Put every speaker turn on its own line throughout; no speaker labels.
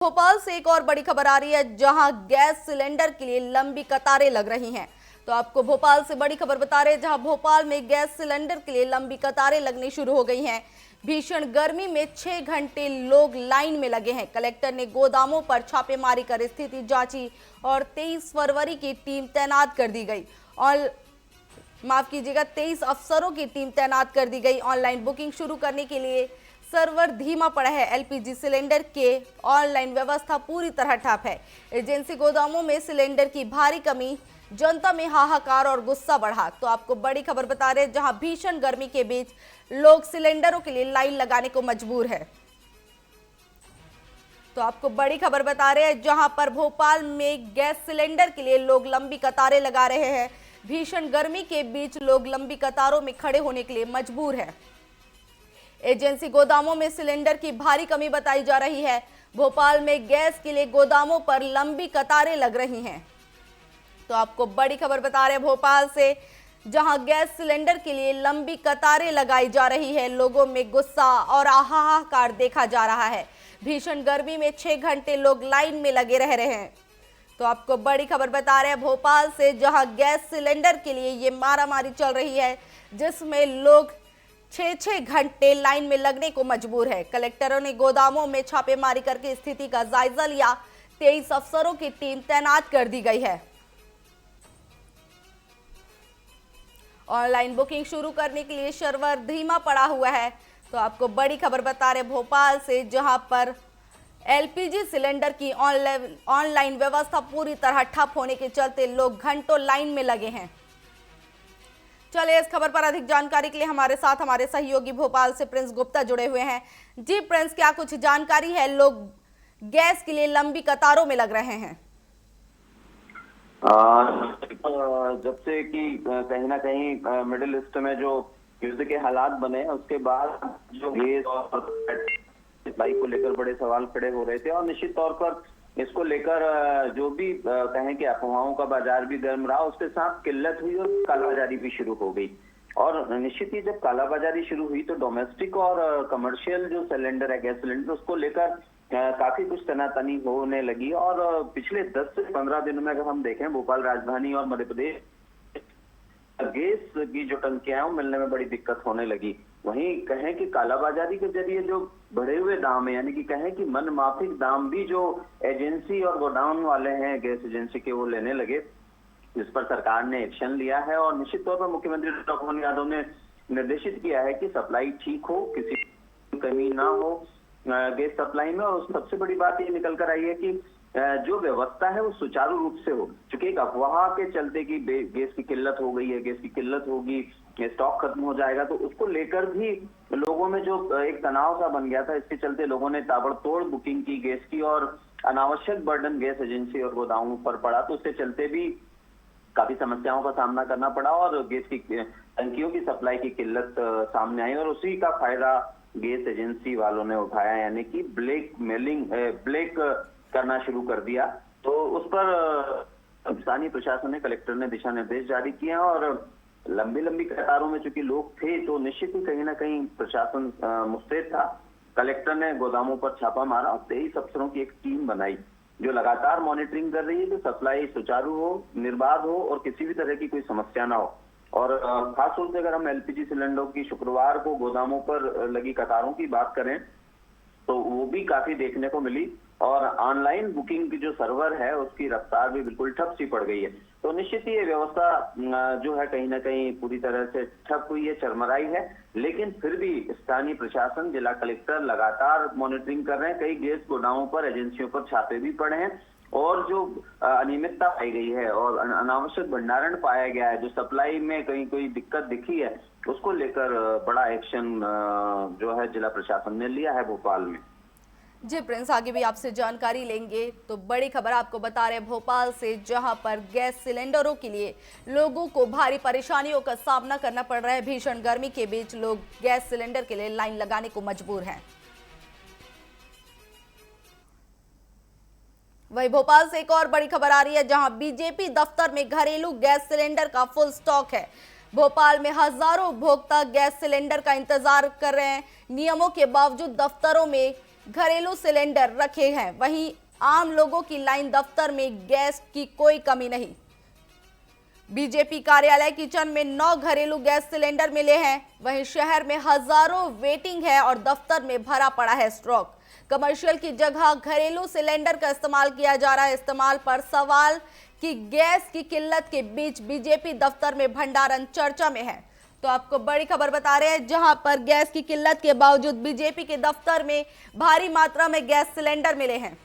भोपाल से एक और बड़ी खबर आ रही है जहां गैस सिलेंडर के लिए लंबी कतारें लग रही हैं। तो आपको भोपाल से बड़ी खबर बता रहे हैं जहां भोपाल में गैस सिलेंडर के लिए लंबी कतारें लगनी शुरू हो गई हैं। भीषण गर्मी में 6 घंटे लोग लाइन में लगे हैं। कलेक्टर ने गोदामों पर छापेमारी कर स्थिति जांची और 23 फरवरी की टीम तैनात कर दी गई। और माफ कीजिएगा, 23 अफसरों की टीम तैनात कर दी गई। ऑनलाइन बुकिंग शुरू करने के लिए सर्वर धीमा पड़ा है। एलपीजी सिलेंडर के ऑनलाइन व्यवस्था पूरी तरह ठप है। एजेंसी गोदामों में सिलेंडर की भारी कमी, जनता में हाहाकार और गुस्सा बढ़ा। तो आपको बड़ी खबर बता रहे हैं जहां भीषण गर्मी के बीच लोग सिलेंडरों के लिए लाइन लगाने को मजबूर है। तो आपको बड़ी खबर बता रहे हैं जहां पर भोपाल में गैस सिलेंडर के लिए लोग लंबी कतारें लगा रहे हैं। भीषण गर्मी के बीच लोग लंबी कतारों में खड़े होने के लिए मजबूर है। एजेंसी गोदामों में सिलेंडर की भारी कमी बताई जा रही है। भोपाल में गैस के लिए गोदामों पर लंबी कतारें लग रही हैं। तो आपको बड़ी खबर बता रहे हैं भोपाल से जहां गैस सिलेंडर के लिए लंबी कतारें लगाई जा रही है। लोगों में गुस्सा और हाहाकार देखा जा रहा है। भीषण गर्मी में 6 घंटे लोग लाइन में लगे रह रहे हैं। तो आपको बड़ी खबर बता रहे हैं भोपाल से जहां गैस सिलेंडर के लिए ये मारामारी चल रही है, जिसमें लोग 6 घंटे लाइन में लगने को मजबूर है। कलेक्टरों ने गोदामों में छापेमारी करके स्थिति का जायजा लिया। 23 अफसरों की टीम तैनात कर दी गई है। ऑनलाइन बुकिंग शुरू करने के लिए सर्वर धीमा पड़ा हुआ है। तो आपको बड़ी खबर बता रहे भोपाल से जहां पर एलपीजी सिलेंडर की ऑनलाइन व्यवस्था पूरी तरह ठप होने के चलते लोग घंटों लाइन में लगे हैं। चलिए, इस खबर पर अधिक जानकारी के लिए हमारे साथ हमारे सहयोगी भोपाल से प्रिंस गुप्ता जुड़े हुए हैं। जी प्रिंस, क्या कुछ जानकारी है? लोग गैस के लिए लंबी कतारों में लग रहे हैं।
जब से कि कहीं ना कहीं मिडिल ईस्ट में जो युद्ध के हालात बने उसके बाद जो गैस और सप्लाई को लेकर बड़े सवाल खड़े हो रहे थे और निश्चित तौर पर इसको लेकर जो भी कहें कि अफवाहों का बाजार भी गर्म रहा, उसके साथ किल्लत हुई और कालाबाजारी भी शुरू हो गई। और निश्चित ही जब कालाबाजारी शुरू हुई तो डोमेस्टिक और कमर्शियल जो सिलेंडर है, गैस सिलेंडर, उसको लेकर काफी कुछ तनातनी होने लगी। और पिछले 10 से 15 दिनों में अगर हम देखें भोपाल राजधानी और मध्य प्रदेश गैस की जो टंकियां हैं मिलने में बड़ी दिक्कत होने लगी। वहीं कहें कि कालाबाजारी के जरिए जो बढ़े हुए दाम है, यानी कि कहें कि मन माफिक दाम भी जो एजेंसी और गोडाउन वाले हैं गैस एजेंसी के, वो लेने लगे, जिस पर सरकार ने एक्शन लिया है। और निश्चित तौर पर मुख्यमंत्री डॉक्टर मोहन यादव ने निर्देशित किया है कि सप्लाई ठीक हो, किसी कमी ना हो गैस सप्लाई में। और सबसे बड़ी बात ये निकल कर आई है कि जो व्यवस्था है वो सुचारू रूप से हो। क्योंकि एक अफवाह के चलते कि गैस की किल्लत हो गई है, गैस की किल्लत होगी, स्टॉक खत्म हो जाएगा, तो उसको लेकर भी लोगों में जो एक तनाव सा बन गया था, इसके चलते लोगों ने ताबड़तोड़ बुकिंग की गैस की और अनावश्यक बर्डन गैस एजेंसी और गोदामों पर पड़ा। तो उसके चलते भी काफी समस्याओं का सामना करना पड़ा और गैस की टंकियों की सप्लाई की किल्लत सामने आई और उसी का फायदा गैस एजेंसी वालों ने उठाया, यानी कि ब्लैक करना शुरू कर दिया। तो उस पर स्थानीय प्रशासन ने, कलेक्टर ने दिशा निर्देश जारी किए और लंबी लंबी कतारों में चूंकि लोग थे तो निश्चित ही कहीं ना कहीं प्रशासन मुस्तैद था। कलेक्टर ने गोदामों पर छापा मारा और 23 अफसरों की एक टीम बनाई जो लगातार मॉनिटरिंग कर रही है कि सप्लाई सुचारू हो, निर्बाध हो और किसी भी तरह की कोई समस्या ना हो। और खास तौर से अगर हम एलपीजी सिलेंडरों की शुक्रवार को गोदामों पर लगी कतारों की बात करें तो वो भी काफी देखने को मिली। और ऑनलाइन बुकिंग की जो सर्वर है उसकी रफ्तार भी बिल्कुल ठप सी पड़ गई है। तो निश्चित ही ये व्यवस्था जो है कहीं ना कहीं पूरी तरह से ठप हुई है, चरमराई है। लेकिन फिर भी स्थानीय प्रशासन, जिला कलेक्टर लगातार मॉनिटरिंग कर रहे हैं। कई गैस गोदामों पर, एजेंसियों पर छापे भी पड़े हैं और जो अनियमितता पाई गई है और अनावश्यक भंडारण पाया गया है, जो सप्लाई में कहीं कोई दिक्कत दिखी है, उसको लेकर बड़ा एक्शन जो है जिला प्रशासन ने लिया है भोपाल में।
जी प्रिंस, आगे भी आपसे जानकारी लेंगे। तो बड़ी खबर आपको बता रहे हैं भोपाल से जहां पर गैस सिलेंडरों के लिए लोगों को भारी परेशानियों का सामना करना पड़ रहा है। भीषण गर्मी के बीच लोग गैस सिलेंडर के लिए लाइन लगाने को मजबूर हैं। वहीं भोपाल से एक और बड़ी खबर आ रही है जहां बीजेपी दफ्तर में घरेलू गैस सिलेंडर का फुल स्टॉक है। भोपाल में हजारों उपभोक्ता गैस सिलेंडर का इंतजार कर रहे हैं। नियमों के बावजूद दफ्तरों में घरेलू सिलेंडर रखे हैं। वहीं आम लोगों की लाइन, दफ्तर में गैस की कोई कमी नहीं। बीजेपी कार्यालय किचन में 9 घरेलू गैस सिलेंडर मिले हैं। वहीं शहर में हजारों वेटिंग है और दफ्तर में भरा पड़ा है स्टॉक। कमर्शियल की जगह घरेलू सिलेंडर का इस्तेमाल किया जा रहा है। इस्तेमाल पर सवाल कि गैस की किल्लत के बीच बीजेपी दफ्तर में भंडारण चर्चा में है। तो आपको बड़ी खबर बता रहे हैं, जहां पर गैस की किल्लत के बावजूद बीजेपी के दफ्तर में भारी मात्रा में गैस सिलेंडर मिले हैं।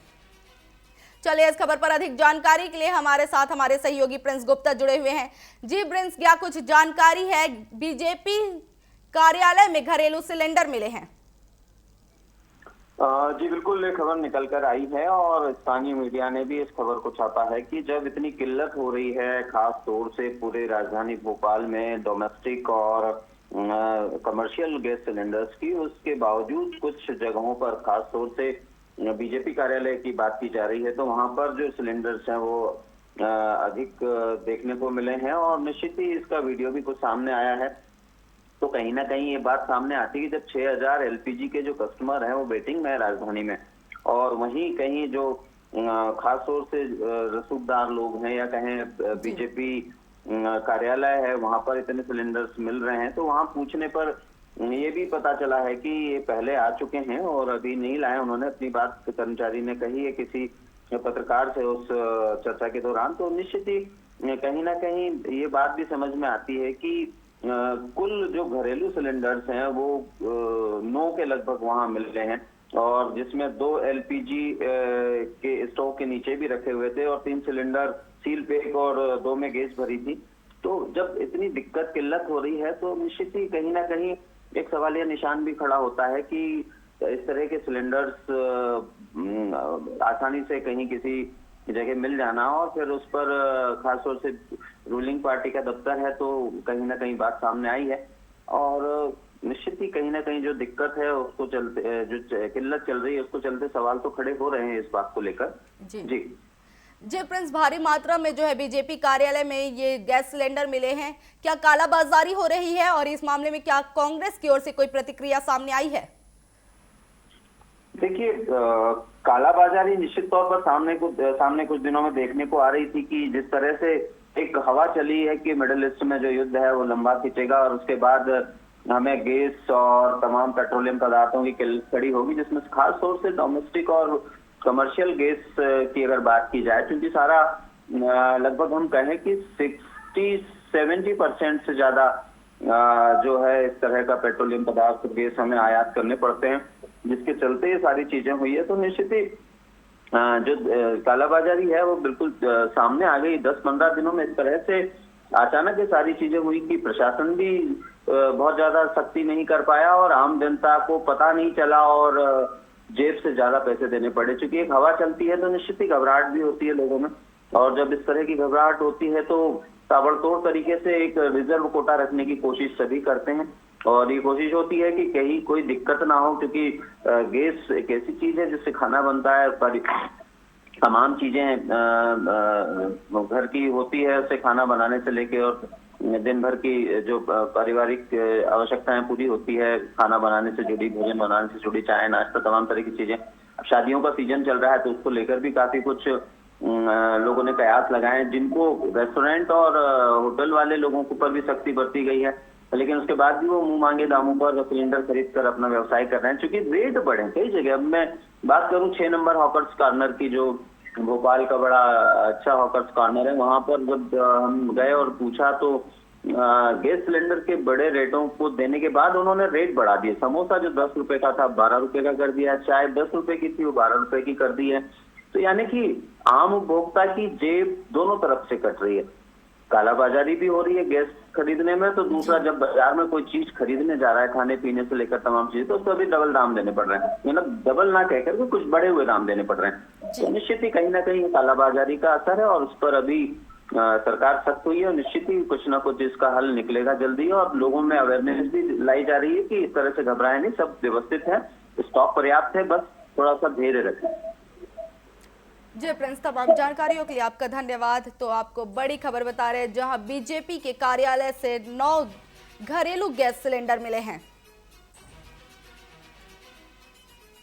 चलिए इस खबर पर अधिक जानकारी के लिए हमारे साथ हमारे सहयोगी प्रिंस गुप्ता जुड़े हुए हैं। जी प्रिंस, क्या कुछ जानकारी है? बीजेपी कार्यालय में घरेलू सिलेंडर मिले हैं।
जी बिल्कुल, ये खबर निकल कर आई है और स्थानीय मीडिया ने भी इस खबर को छापा है कि जब इतनी किल्लत हो रही है, खास तौर से पूरे राजधानी भोपाल में डोमेस्टिक और कमर्शियल गैस सिलेंडर्स की, उसके बावजूद कुछ जगहों पर, खास तौर से बीजेपी कार्यालय की बात की जा रही है, तो वहां पर जो सिलेंडर्स हैं वो अधिक देखने को मिले हैं। और निश्चित ही इसका वीडियो भी कुछ सामने आया है। तो कहीं ना कहीं ये बात सामने आती है कि जब 6000 एलपीजी के जो कस्टमर हैं वो वेटिंग में है राजधानी में, और वहीं कहीं जो खास तौर से रसूखदार लोग हैं या कहें बीजेपी कार्यालय है, वहां पर इतने सिलेंडर्स मिल रहे हैं, तो वहां पूछने पर ये भी पता चला है कि ये पहले आ चुके हैं और अभी नहीं लाए। उन्होंने अपनी बात कर्मचारी ने कही है किसी पत्रकार से उस चर्चा के दौरान। तो निश्चित ही कहीं ना कहीं ये बात भी समझ में आती है कि कुल जो घरेलू सिलेंडर्स हैं वो 9 के लगभग वहां मिल रहे हैं, और जिसमें 2 एलपीजी के स्टोव के नीचे भी रखे हुए थे और 3 सिलेंडर सील पैक और 2 में गैस भरी थी। तो जब इतनी दिक्कत, किल्लत हो रही है, तो निश्चित ही कहीं ना कहीं एक सवालिया निशान भी खड़ा होता है कि इस तरह के सिलेंडर्स आसानी से कहीं किसी जगह मिल जाना, और फिर उस पर खासतौर से रूलिंग पार्टी का दफ्तर है, तो कहीं ना कहीं बात सामने आई है। और निश्चित ही कहीं ना कहीं जो दिक्कत है उसको चलते, जो किल्लत चल रही है उसको चलते सवाल तो खड़े हो रहे हैं इस बात को लेकर।
जी प्रिंस, भारी मात्रा में जो है बीजेपी कार्यालय में ये गैस सिलेंडर मिले हैं, क्या कालाबाजारी हो रही है? और इस मामले में क्या कांग्रेस की ओर से कोई प्रतिक्रिया सामने आई है?
देखिए, कालाबाजारी निश्चित तौर पर सामने कुछ दिनों में देखने को आ रही थी कि जिस तरह से एक हवा चली है कि मिडिल ईस्ट में जो युद्ध है वो लंबा खींचेगा और उसके बाद हमें गैस और तमाम पेट्रोलियम पदार्थों की किल्लत खड़ी होगी, जिसमें खास तौर से डोमेस्टिक और कमर्शियल गैस की अगर बात की जाए, क्योंकि सारा लगभग हम कहें कि 60-70% से ज्यादा जो है इस तरह का पेट्रोलियम पदार्थ, गैस हमें आयात करने पड़ते हैं, जिसके चलते ये सारी चीजें हुई है। तो निश्चित ही जो कालाबाजारी है वो बिल्कुल सामने आ गई। 10-15 दिनों में इस तरह से अचानक ये सारी चीजें हुई कि प्रशासन भी बहुत ज्यादा सख्ती नहीं कर पाया और आम जनता को पता नहीं चला और जेब से ज्यादा पैसे देने पड़े। चूंकि एक हवा चलती है तो निश्चित ही घबराहट भी होती है लोगों में, और जब इस तरह की घबराहट होती है तो ताबड़तोड़ तरीके से एक रिजर्व कोटा रखने की कोशिश सभी करते हैं, और ये कोशिश होती है कि कहीं कोई दिक्कत ना हो, क्योंकि गैस एक ऐसी चीज है जिससे खाना बनता है, तमाम चीजें घर की होती है, उससे खाना बनाने से लेके और दिन भर की जो पारिवारिक आवश्यकताएं पूरी होती है, खाना बनाने से जुड़ी, भोजन बनाने से जुड़ी, चाय नाश्ता, तमाम तरह की चीजें। अब शादियों का सीजन चल रहा है तो उसको लेकर भी काफी कुछ लोगों ने कयास लगाए, जिनको रेस्टोरेंट और होटल वाले लोगों के ऊपर भी सख्ती बरती गई है, लेकिन उसके बाद भी वो मुंह मांगे दामों पर सिलेंडर खरीद कर अपना व्यवसाय कर रहे हैं। चूंकि रेट बढ़े कई जगह। अब मैं बात करूं 6 नंबर हॉकर्स कॉर्नर की, जो भोपाल का बड़ा अच्छा हॉकर्स कॉर्नर है, वहां पर जब हम गए और पूछा तो गैस सिलेंडर के बड़े रेटों को देने के बाद उन्होंने रेट बढ़ा दिए। समोसा जो 10 रुपए का था 12 रुपए का कर दिया, चाय 10 रुपए की थी वो 12 रुपए की कर दी है। तो यानी कि आम उपभोक्ता की जेब दोनों तरफ से कट रही है। कालाबाजारी भी हो रही है गैस खरीदने में, तो दूसरा जब बाजार में कोई चीज खरीदने जा रहा है, खाने पीने से लेकर तमाम चीजें, तो उसको भी डबल दाम देने पड़ रहे हैं, मतलब डबल ना कहकर के कुछ बड़े हुए दाम देने पड़ रहे हैं। तो निश्चित ही कहीं ना कहीं कालाबाजारी का असर है और उस पर अभी सरकार सख्त हुई है, और निश्चित ही कुछ ना कुछ इसका हल निकलेगा जल्दी, और लोगों में अवेयरनेस भी लाई जा रही है कि इस तरह से घबराए नहीं, सब व्यवस्थित है, स्टॉक पर्याप्त है, बस थोड़ा सा धैर्य रखें।
जी प्रिंस, तमाम जानकारियों के लिए आपका धन्यवाद। तो आपको बड़ी खबर बता रहे हैं, जहां बीजेपी के कार्यालय से 9 घरेलू गैस सिलेंडर मिले हैं।